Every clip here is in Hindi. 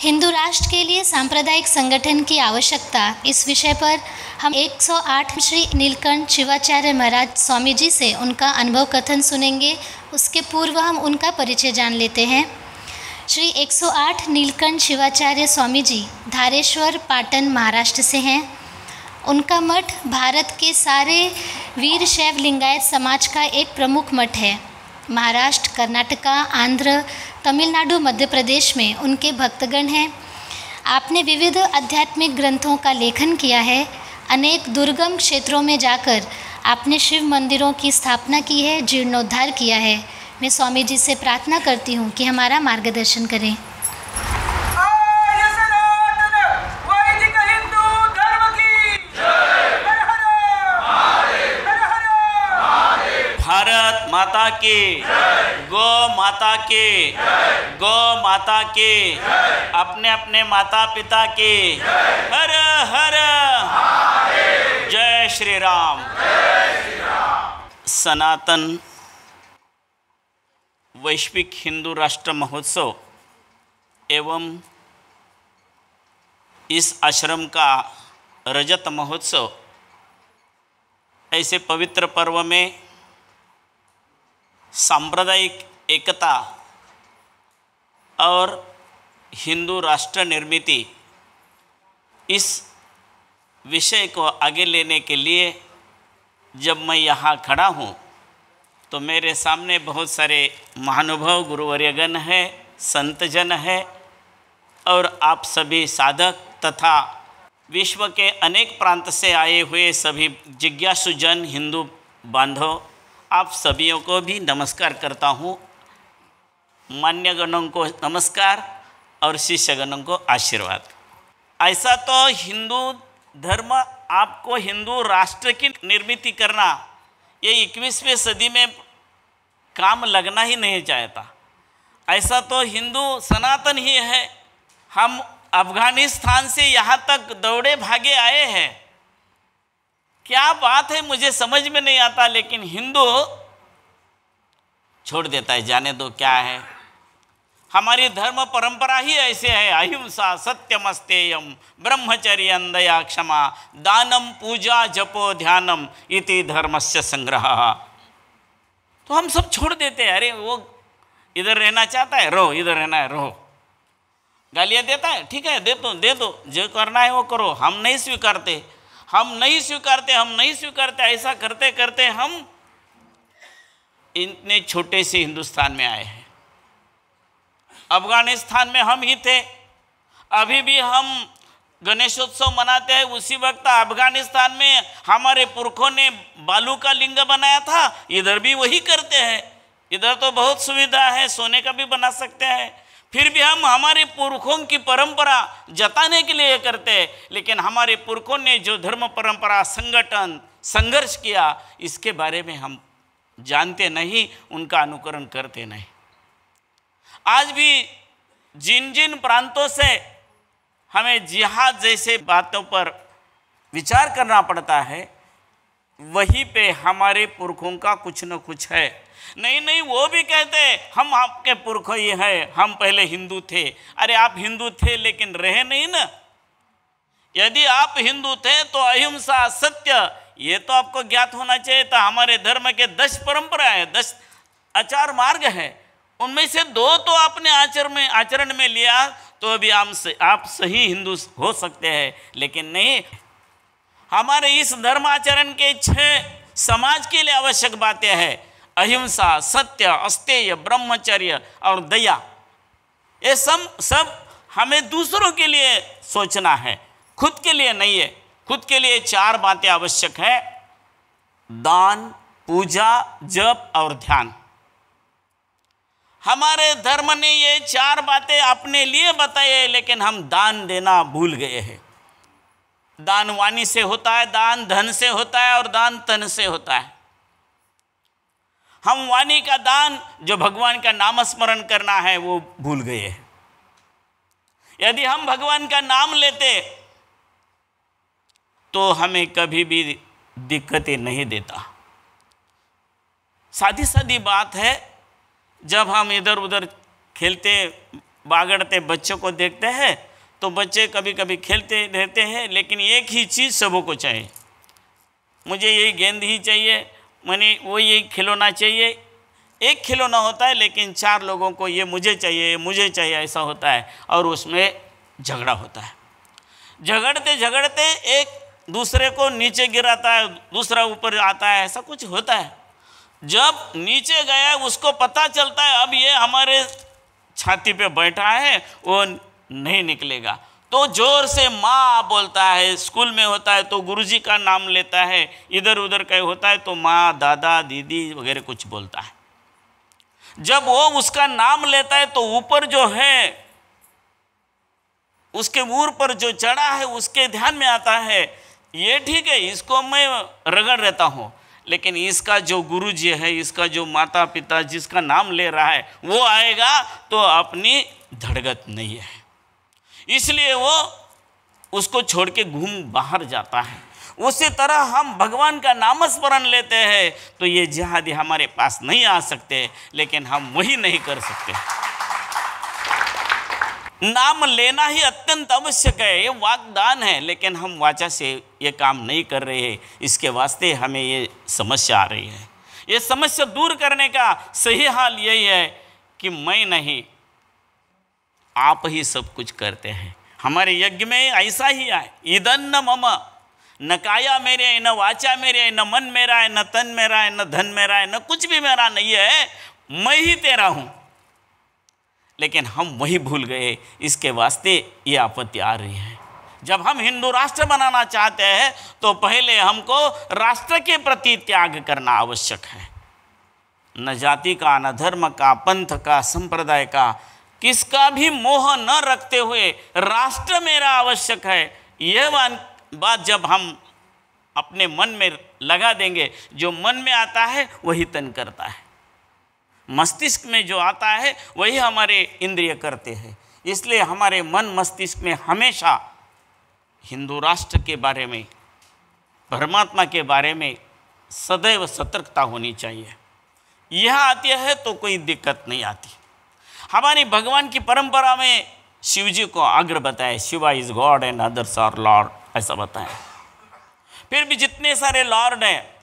हिंदू राष्ट्र के लिए सांप्रदायिक संगठन की आवश्यकता, इस विषय पर हम 108 श्री नीलकंठ शिवाचार्य महाराज स्वामी जी से उनका अनुभव कथन सुनेंगे। उसके पूर्व हम उनका परिचय जान लेते हैं। श्री 108 नीलकंठ शिवाचार्य स्वामी जी धारेश्वर पाटन महाराष्ट्र से हैं। उनका मठ भारत के सारे वीर शैव लिंगायत समाज का एक प्रमुख मठ है। महाराष्ट्र, कर्नाटका, आंध्र, तमिलनाडु, मध्य प्रदेश में उनके भक्तगण हैं। आपने विविध आध्यात्मिक ग्रंथों का लेखन किया है। अनेक दुर्गम क्षेत्रों में जाकर आपने शिव मंदिरों की स्थापना की है, जीर्णोद्धार किया है। मैं स्वामी जी से प्रार्थना करती हूँ कि हमारा मार्गदर्शन करें। भारत माता की, गौ माता की, गौ माता की, अपने अपने माता पिता की, हर हर जय श्री राम। सनातन वैश्विक हिंदू राष्ट्र महोत्सव एवं इस आश्रम का रजत महोत्सव, ऐसे पवित्र पर्व में सांप्रदायिक एकता और हिंदू राष्ट्र निर्मिति, इस विषय को आगे लेने के लिए जब मैं यहाँ खड़ा हूँ तो मेरे सामने बहुत सारे महानुभाव गुरुवर्यगण हैं, संतजन हैं और आप सभी साधक तथा विश्व के अनेक प्रांत से आए हुए सभी जिज्ञासुजन हिंदू बांधव, आप सभियों को भी नमस्कार करता हूँ। मान्यगणों को नमस्कार और शिष्यगणों को आशीर्वाद। ऐसा तो हिंदू धर्म आपको हिंदू राष्ट्र की निर्मित करना, ये 21वीं सदी में काम लगना ही नहीं चाहता। ऐसा तो हिंदू सनातन ही है। हम अफगानिस्तान से यहाँ तक दौड़े भागे आए हैं। क्या बात है मुझे समझ में नहीं आता, लेकिन हिंदू छोड़ देता है, जाने दो क्या है। हमारी धर्म परंपरा ही ऐसे है, अहिंसा सत्यमस्तेयम ब्रह्मचर्य दया क्षमा दानम पूजा जपो ध्यानम इति धर्मस्य संग्रह। तो हम सब छोड़ देते हैं। अरे वो इधर रहना चाहता है, रहो, इधर रहना है, रहो। गालियाँ देता है, ठीक है दे दो, जो करना है वो करो। हम नहीं स्वीकारते, हम नहीं स्वीकारते। ऐसा करते करते हम इतने छोटे से हिंदुस्तान में आए हैं। अफगानिस्तान में हम ही थे। अभी भी हम गणेशोत्सव मनाते हैं। उसी वक्त अफगानिस्तान में हमारे पुरखों ने बालू का लिंग बनाया था, इधर भी वही करते हैं। इधर तो बहुत सुविधा है, सोने का भी बना सकते हैं। फिर भी हम हमारे पुरखों की परंपरा जताने के लिए करते हैं। लेकिन हमारे पुरखों ने जो धर्म परंपरा संगठन संघर्ष किया, इसके बारे में हम जानते नहीं, उनका अनुकरण करते नहीं। आज भी जिन जिन प्रांतों से हमें जिहाद जैसे बातों पर विचार करना पड़ता है, वहीं पे हमारे पुरखों का कुछ न कुछ है। नहीं वो भी कहते हम आपके पुरखों ही है, हम पहले हिंदू थे। अरे आप हिंदू थे लेकिन रहे नहीं ना। यदि आप हिंदू थे तो अहिंसा सत्य ये तो आपको ज्ञात होना चाहिए था। हमारे धर्म के 10 परंपरा है, 10 आचार मार्ग है, उनमें से 2 तो आपने आचरण में लिया तो अभी आप सही हिंदू हो सकते हैं। लेकिन नहीं, हमारे इस धर्म आचरण के 6 समाज के लिए आवश्यक बातें हैं। अहिंसा, सत्य, अस्तेय, ब्रह्मचर्य और दया। ये सब हमें दूसरों के लिए सोचना है, खुद के लिए नहीं है। खुद के लिए 4 बातें आवश्यक है: दान, पूजा, जप और ध्यान। हमारे धर्म ने ये 4 बातें अपने लिए बताई है, लेकिन हम दान देना भूल गए हैं। दान वाणी से होता है, दान धन से होता है और दान तन से होता है। हम वाणी का दान, जो भगवान का नाम स्मरण करना है, वो भूल गए हैं। यदि हम भगवान का नाम लेते तो हमें कभी भी दिक्कतें नहीं देता। सादी सादी बात है, जब हम इधर उधर खेलते बागड़ते बच्चों को देखते हैं तो बच्चे कभी कभी खेलते रहते हैं, लेकिन एक ही चीज़ सबों को चाहिए, मुझे यही गेंद ही चाहिए, मैंने वो यही खिलौना चाहिए। एक खिलौना होता है लेकिन 4 लोगों को ये मुझे चाहिए ऐसा होता है, और उसमें झगड़ा होता है। झगड़ते झगड़ते एक दूसरे को नीचे गिराता है, दूसरा ऊपर आता है, ऐसा कुछ होता है। जब नीचे गया उसको पता चलता है अब ये हमारे छाती पे बैठा है, वो नहीं निकलेगा, तो जोर से माँ बोलता है। स्कूल में होता है तो गुरुजी का नाम लेता है, इधर उधर कहीं होता है तो माँ, दादा, दीदी वगैरह कुछ बोलता है। जब वो उसका नाम लेता है तो ऊपर जो है, उसके ऊपर जो चढ़ा है उसके ध्यान में आता है, ये ठीक है इसको मैं रगड़ रहता हूँ, लेकिन इसका जो गुरुजी है, इसका जो माता पिता जिसका नाम ले रहा है वो आएगा तो अपनी धड़कत नहीं है, इसलिए वो उसको छोड़ के घूम बाहर जाता है। उसी तरह हम भगवान का नामस्मरण लेते हैं तो ये जिहादी हमारे पास नहीं आ सकते, लेकिन हम वही नहीं कर सकते। नाम लेना ही अत्यंत आवश्यक है, ये वाग्दान है, लेकिन हम वाचा से ये काम नहीं कर रहे हैं। इसके वास्ते हमें ये समस्या आ रही है। ये समस्या दूर करने का सही हाल यही है कि मैं नहीं, आप ही सब कुछ करते हैं। हमारे यज्ञ में ऐसा ही है, इदन्न मम, न काया मेरे है, न वाचा मेरे है, न मन मेरा है, न तन मेरा है, न धन मेरा है, न कुछ भी मेरा नहीं है, मैं ही तेरा हूँ। लेकिन हम वही भूल गए, इसके वास्ते ये आपत्ति आ रही है। जब हम हिंदू राष्ट्र बनाना चाहते हैं तो पहले हमको राष्ट्र के प्रति त्याग करना आवश्यक है। न जाति का, न धर्म का, पंथ का, संप्रदाय का, किसका भी मोह न रखते हुए राष्ट्र मेरा आवश्यक है, यह बात जब हम अपने मन में लगा देंगे, जो मन में आता है वही तन करता है, मस्तिष्क में जो आता है वही हमारे इंद्रिय करते हैं। इसलिए हमारे मन मस्तिष्क में हमेशा हिंदू राष्ट्र के बारे में, परमात्मा के बारे में सदैव सतर्कता होनी चाहिए। यह आती है तो कोई दिक्कत नहीं आती। हमारी भगवान की परंपरा में शिव जी को अग्र बताए, Shiva is God and others are lord, ऐसा बताया। फिर भी जितने सारे लॉर्ड हैं,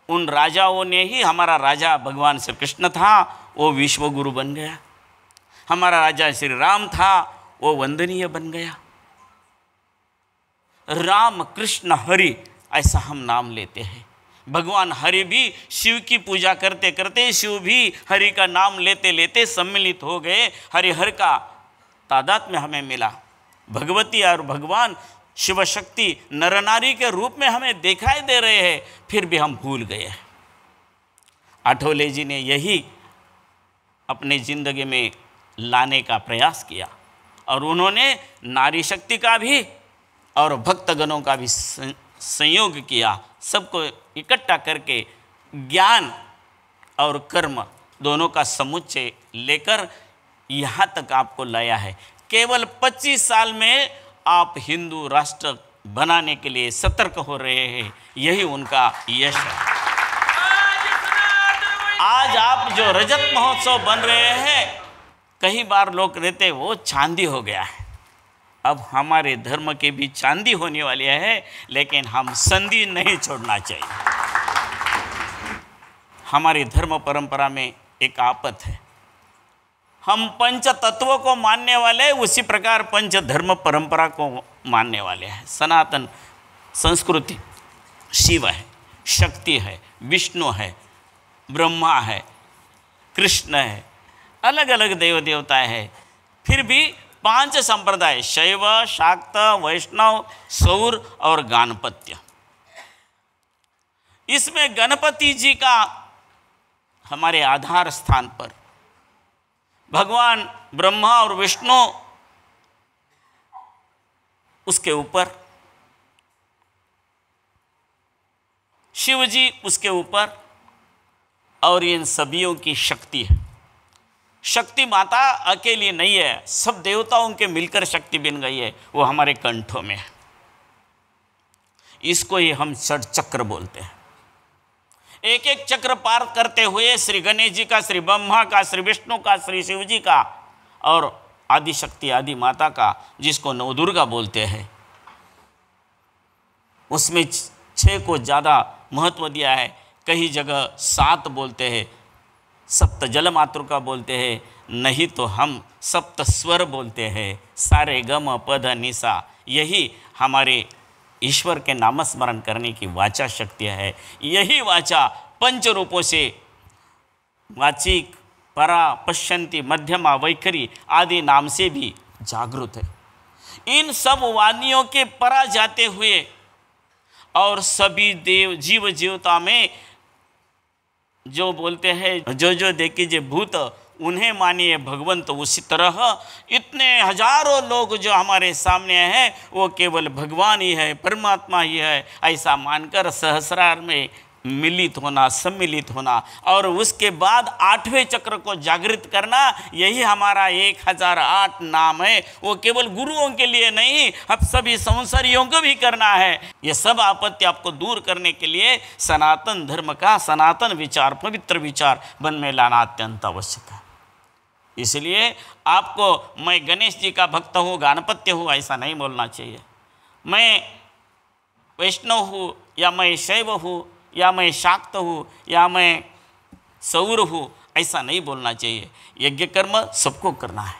उन राजाओं ने ही, हमारा राजा भगवान श्री कृष्ण था, वो विश्व गुरु बन गया। हमारा राजा श्री राम था, वो वंदनीय बन गया। राम कृष्ण हरि ऐसा हम नाम लेते हैं। भगवान हरि भी शिव की पूजा करते करते, शिव भी हरि का नाम लेते लेते सम्मिलित हो गए। हरिहर का तादाद में हमें मिला। भगवती और भगवान शिव शक्ति नर नारी के रूप में हमें दिखाई दे रहे हैं, फिर भी हम भूल गए। आठवले जी ने यही अपने जिंदगी में लाने का प्रयास किया, और उन्होंने नारी शक्ति का भी और भक्तगणों का भी संयोग किया। सबको इकट्ठा करके ज्ञान और कर्म दोनों का समुच्चय लेकर यहाँ तक आपको लाया है। केवल 25 साल में आप हिंदू राष्ट्र बनाने के लिए सतर्क हो रहे हैं, यही उनका यश है। आज आप जो रजत महोत्सव बन रहे हैं, कई बार लोग कहते वो चांदी हो गया है। अब हमारे धर्म के भी चांदी होने वाली है, लेकिन हम संधि नहीं छोड़ना चाहिए। हमारी धर्म परंपरा में एक आफत है, हम पंच तत्वों को मानने वाले उसी प्रकार पंच धर्म परंपरा को मानने वाले हैं। सनातन संस्कृति शिव है, शक्ति है, विष्णु है, ब्रह्मा है, कृष्ण है, अलग अलग देव देवताएं हैं। फिर भी 5 संप्रदाय, शैव, शाक्त, वैष्णव, सौर और गाणपत्य। इसमें गणपति जी का हमारे आधार स्थान पर भगवान ब्रह्मा और विष्णु उसके ऊपर, शिव जी उसके ऊपर, और इन सभियों की शक्ति है। शक्ति माता अकेली नहीं है, सब देवताओं के मिलकर शक्ति बन गई है, वो हमारे कंठों में है। इसको ही हम षट चक्र बोलते हैं। एक एक चक्र पार करते हुए श्री गणेश जी का, श्री ब्रह्मा का, श्री विष्णु का, श्री शिव जी का और आदि शक्ति आदि माता का, जिसको नवदुर्गा बोलते हैं, उसमें 6 को ज़्यादा महत्व दिया है। कई जगह 7 बोलते हैं, सप्त जल मातृका बोलते हैं, नहीं तो हम सप्त स्वर बोलते हैं, सारे गम पद निसा। यही हमारे ईश्वर के नामस्मरण करने की वाचा शक्ति है। यही वाचा पंच रूपों से वाचिक, परा, पश्यंती, मध्यमा, वैखरी आदि नाम से भी जागृत है। इन सब वाणियों के परा जाते हुए और सभी देव जीव जीवता में जो बोलते हैं, जो देखे जे भूत उन्हें मानिए भगवंत, उसी तरह इतने हजारों लोग जो हमारे सामने हैं वो केवल भगवान ही है, परमात्मा ही है, ऐसा मानकर सहस्रार में मिलित होना, सम्मिलित होना और उसके बाद 8वें चक्र को जागृत करना, यही हमारा 1008 नाम है। वो केवल गुरुओं के लिए नहीं, अब सभी संसारियों को भी करना है। ये सब आपत्ति आपको दूर करने के लिए सनातन धर्म का सनातन विचार, पवित्र विचार मन में लाना अत्यंत आवश्यक है। इसलिए आपको मैं गणेश जी का भक्त हूँ, गणपत्य हूँ, ऐसा नहीं बोलना चाहिए। मैं वैष्णव हूँ या मैं शैव हूँ या मैं शाक्त हूँ या मैं सौर हूँ, ऐसा नहीं बोलना चाहिए। यज्ञ कर्म सबको करना है।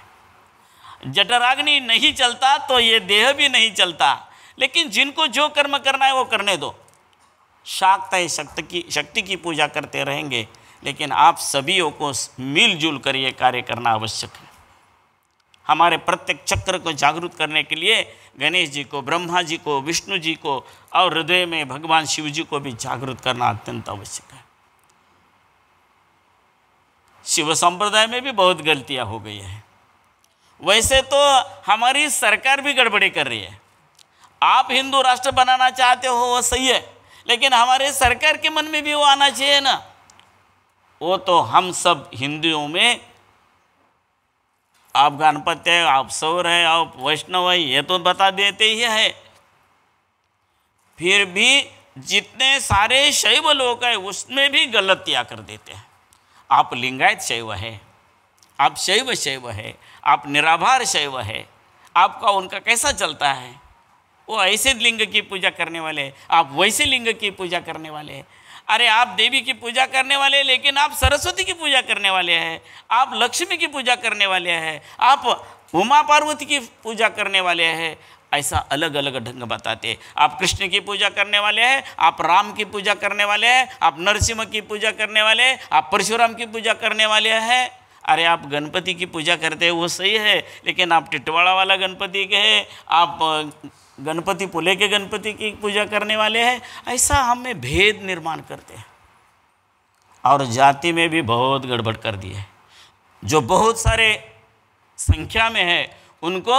जठराग्नि नहीं चलता तो ये देह भी नहीं चलता, लेकिन जिनको जो कर्म करना है वो करने दो। शाक्त है, शक्ति की पूजा करते रहेंगे, लेकिन आप सभीयों को मिलजुल कर ये कार्य करना आवश्यक है। हमारे प्रत्येक चक्र को जागृत करने के लिए गणेश जी को, ब्रह्मा जी को, विष्णु जी को और हृदय में भगवान शिव जी को भी जागृत करना अत्यंत आवश्यक है। शिव संप्रदाय में भी बहुत गलतियां हो गई है। वैसे तो हमारी सरकार भी गड़बड़ी कर रही है। आप हिंदू राष्ट्र बनाना चाहते हो वो सही है, लेकिन हमारे सरकार के मन में भी वो आना चाहिए ना। वो तो हम सब हिंदुओं में आप गणपति है, आप सौर है, आप वैष्णव है, ये तो बता देते ही है। फिर भी जितने सारे शैव लोग हैं उसमें भी गलतियाँ कर देते हैं। आप लिंगायत शैव है, आप शैव है, आप निराभार शैव है, आपका उनका कैसा चलता है? वो ऐसे लिंग की पूजा करने वाले, आप वैसे लिंग की पूजा करने वाले। अरे आप देवी की पूजा करने वाले, लेकिन आप सरस्वती की पूजा करने वाले हैं, आप लक्ष्मी की पूजा करने वाले हैं, आप उमा पार्वती की पूजा करने वाले हैं। ऐसा अलग अलग ढंग बताते। आप कृष्ण की पूजा करने वाले हैं, आप राम की पूजा करने वाले हैं, आप नरसिंह की पूजा करने वाले हैं, आप परशुराम की पूजा करने वाले हैं। अरे आप गणपति की पूजा करते हैं वो सही है, लेकिन आप टिटवाड़ा वाला गणपति के हैं, आप गणपति पुले के गणपति की पूजा करने वाले हैं। ऐसा हमें भेद निर्माण करते हैं और जाति में भी बहुत गड़बड़ कर दी है। जो बहुत सारे संख्या में है उनको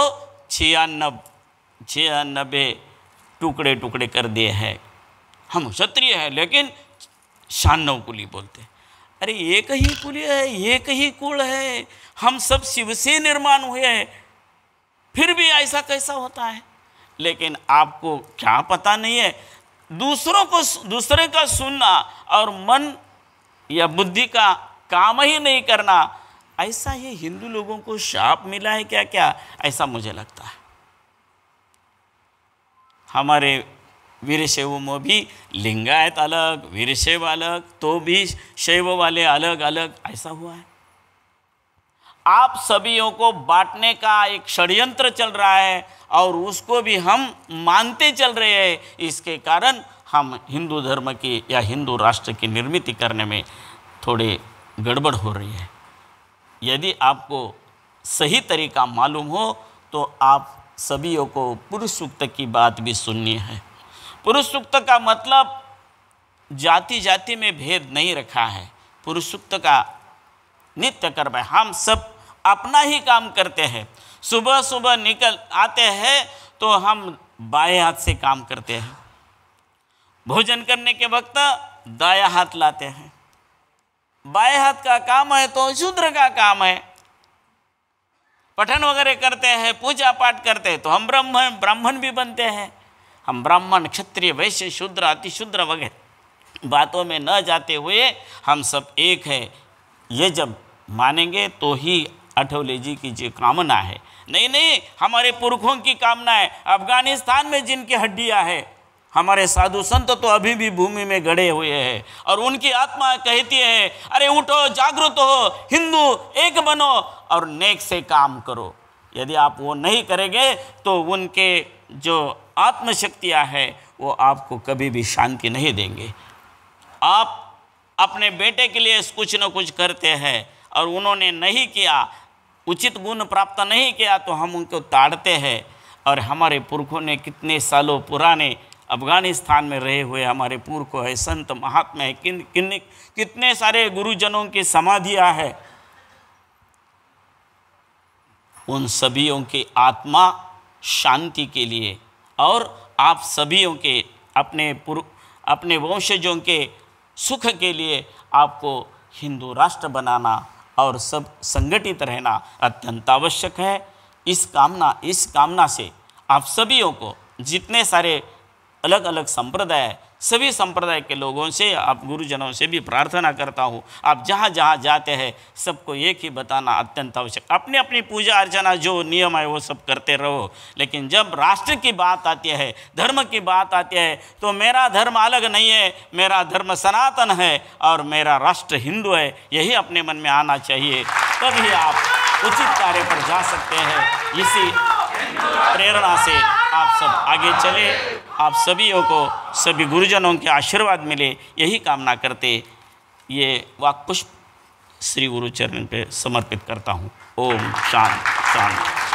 96 टुकड़े टुकड़े कर दिए हैं। हम क्षत्रिय हैं लेकिन 96 कुली बोलते हैं। अरे एक ही कुल है, एक ही कुल है, हम सब शिव से निर्माण हुए हैं, फिर भी ऐसा कैसा होता है? लेकिन आपको क्या पता नहीं है, दूसरे का सुनना और मन या बुद्धि का काम ही नहीं करना, ऐसा ये हिंदू लोगों को शाप मिला है क्या? क्या ऐसा मुझे लगता है। हमारे वीरशैव में भी लिंगायत अलग, वीरशैव अलग, तो भी शैव वाले अलग अलग, ऐसा हुआ है। आप सभीयों को बांटने का एक षड्यंत्र चल रहा है और उसको भी हम मानते चल रहे हैं। इसके कारण हम हिंदू धर्म की या हिंदू राष्ट्र की निर्मित करने में थोड़े गड़बड़ हो रही है। यदि आपको सही तरीका मालूम हो तो आप सभीयों को पुरुष सूक्त की बात भी सुननी है। पुरुष सूक्त का मतलब जाति जाति में भेद नहीं रखा है। पुरुष सूक्त का नित्य कर्म है। हम सब अपना ही काम करते हैं। सुबह सुबह निकल आते हैं तो हम बाएं हाथ से काम करते हैं, भोजन करने के वक्त दायां हाथ लाते हैं। बाएं हाथ का काम है तो शूद्र का काम है। पठन वगैरह करते हैं, पूजा पाठ करते हैं तो हम ब्राह्मण भी बनते हैं। हम ब्राह्मण, क्षत्रिय, वैश्य, शूद्र, अतिशूद्र वगैरह बातों में न जाते हुए हम सब एक है, ये जब मानेंगे तो ही अठौले जी की जो कामना है, नहीं, हमारे पुरखों की कामना है। अफगानिस्तान में जिनकी हड्डियां है, हमारे साधु संत तो अभी भी भूमि में गड़े हुए हैं और उनकी आत्मा कहती है, अरे उठो, जागृत हो, हिंदू एक बनो और नेक से काम करो। यदि आप वो नहीं करेंगे तो उनके जो आत्मशक्तियाँ हैं वो आपको कभी भी शांति नहीं देंगे। आप अपने बेटे के लिए कुछ न कुछ करते हैं और उन्होंने नहीं किया, उचित गुण प्राप्त नहीं किया तो हम उनको ताड़ते हैं। और हमारे पुरखों ने कितने सालों पुराने अफ़गानिस्तान में रहे हुए हमारे पुरखों है, संत महात्मा है, कितने सारे गुरुजनों की समाधियाँ है। उन सभीयों की आत्मा शांति के लिए और आप सभीयों के अपने वंशजों के सुख के लिए आपको हिंदू राष्ट्र बनाना और सब संगठित रहना अत्यंत आवश्यक है। इस कामना से आप सभीयों को, जितने सारे अलग अलग संप्रदाय, सभी संप्रदाय के लोगों से, आप गुरुजनों से भी प्रार्थना करता हूँ, आप जहाँ जहाँ जाते हैं सबको एक ही बताना अत्यंत आवश्यक। अपनी अपनी पूजा अर्चना जो नियम है वो सब करते रहो, लेकिन जब राष्ट्र की बात आती है, धर्म की बात आती है, तो मेरा धर्म अलग नहीं है, मेरा धर्म सनातन है और मेरा राष्ट्र हिंदू है, यही अपने मन में आना चाहिए। तभी आप उचित कार्य पर जा सकते हैं। इसी प्रेरणा से आप सब आगे चले, आप सभीयों को, सभी गुरुजनों के आशीर्वाद मिले, यही कामना करते ये वाक्पुष्प श्री गुरु चरण पे समर्पित करता हूँ। ओम शांति शांति।